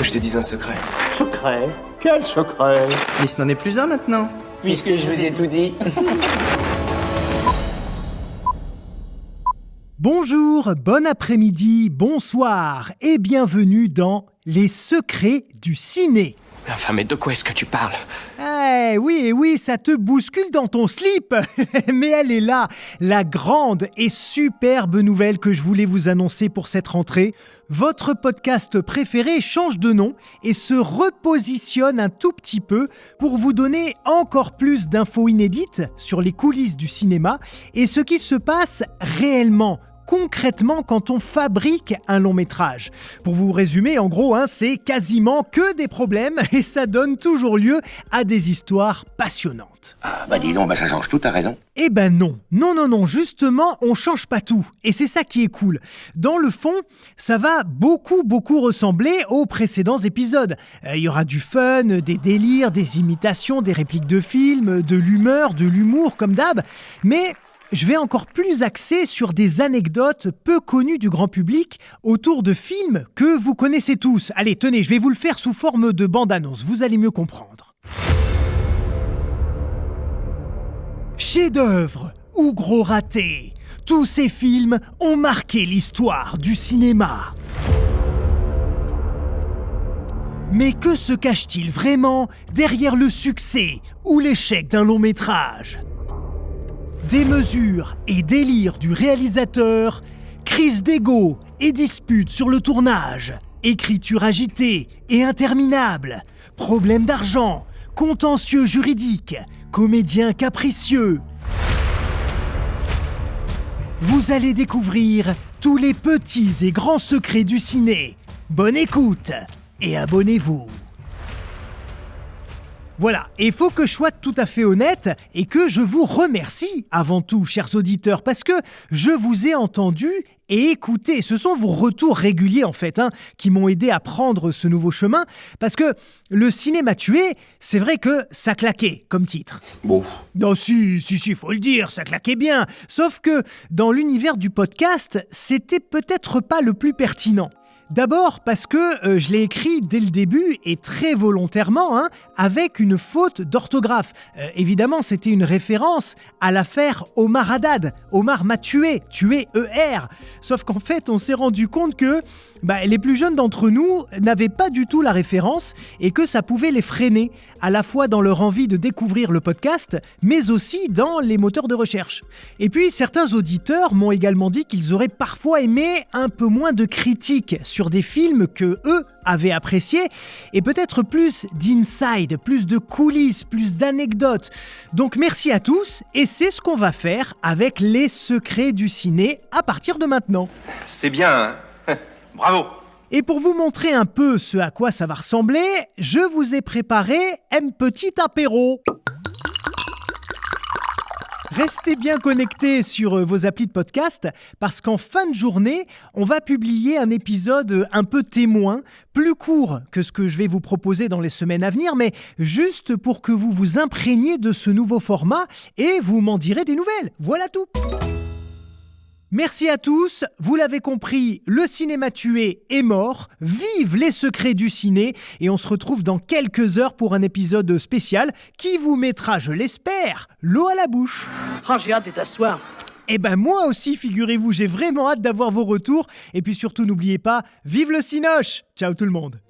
que je te dise un secret. Secret? Quel secret? Mais ce n'en est plus un maintenant. Puisque je vous ai tout dit. Bonjour, bon après-midi, bonsoir et bienvenue dans Les Secrets du Ciné. Enfin, mais de quoi est-ce que tu parles? Oui, ça te bouscule dans ton slip. Mais elle est là, la grande et superbe nouvelle que je voulais vous annoncer pour cette rentrée. Votre podcast préféré change de nom et se repositionne un tout petit peu pour vous donner encore plus d'infos inédites sur les coulisses du cinéma et ce qui se passe réellement, concrètement quand on fabrique un long métrage. Pour vous résumer, en gros, c'est quasiment que des problèmes et ça donne toujours lieu à des histoires passionnantes. Ah bah dis donc, ça change tout, t'as raison. Eh ben non, justement, on change pas tout. Et c'est ça qui est cool. Dans le fond, ça va beaucoup ressembler aux précédents épisodes. Il y aura du fun, des délires, des imitations, des répliques de films, de l'humeur, de l'humour comme d'hab, mais je vais encore plus axer sur des anecdotes peu connues du grand public autour de films que vous connaissez tous. Allez, tenez, je vais vous le faire sous forme de bande-annonce, vous allez mieux comprendre. Chef-d'œuvre ou gros raté, tous ces films ont marqué l'histoire du cinéma. Mais que se cache-t-il vraiment derrière le succès ou l'échec d'un long métrage ? Démesure et délire du réalisateur, crise d'ego et disputes sur le tournage, écriture agitée et interminable, problèmes d'argent, contentieux juridiques, comédiens capricieux. Vous allez découvrir tous les petits et grands secrets du ciné. Bonne écoute et abonnez-vous. Voilà, et il faut que je sois tout à fait honnête et que je vous remercie avant tout, chers auditeurs, parce que je vous ai entendu et écouté. Ce sont vos retours réguliers, en fait, qui m'ont aidé à prendre ce nouveau chemin, parce que le cinéma tué, c'est vrai que ça claquait comme titre. Bon. Non, si, faut le dire, ça claquait bien. Sauf que dans l'univers du podcast, c'était peut-être pas le plus pertinent. D'abord parce que je l'ai écrit dès le début et très volontairement, avec une faute d'orthographe. Évidemment, c'était une référence à l'affaire Omar Haddad. Omar m'a tué ER. Sauf qu'en fait, on s'est rendu compte que les plus jeunes d'entre nous n'avaient pas du tout la référence et que ça pouvait les freiner, à la fois dans leur envie de découvrir le podcast, mais aussi dans les moteurs de recherche. Et puis, certains auditeurs m'ont également dit qu'ils auraient parfois aimé un peu moins de critiques sur des films que eux avaient appréciés et peut-être plus d'inside, plus de coulisses, plus d'anecdotes. Donc merci à tous et c'est ce qu'on va faire avec les secrets du ciné à partir de maintenant. C'est bien, bravo. Et pour vous montrer un peu ce à quoi ça va ressembler, je vous ai préparé un petit apéro. Restez bien connectés sur vos applis de podcast parce qu'en fin de journée, on va publier un épisode un peu témoin, plus court que ce que je vais vous proposer dans les semaines à venir, mais juste pour que vous vous imprégniez de ce nouveau format et vous m'en direz des nouvelles. Voilà tout. Merci à tous, vous l'avez compris, le cinéma tué est mort, vive les secrets du ciné et on se retrouve dans quelques heures pour un épisode spécial qui vous mettra, je l'espère, l'eau à la bouche. Oh, j'ai hâte de t'asseoir. Eh ben moi aussi, figurez-vous, j'ai vraiment hâte d'avoir vos retours et puis surtout n'oubliez pas, vive le cinoche. Ciao tout le monde.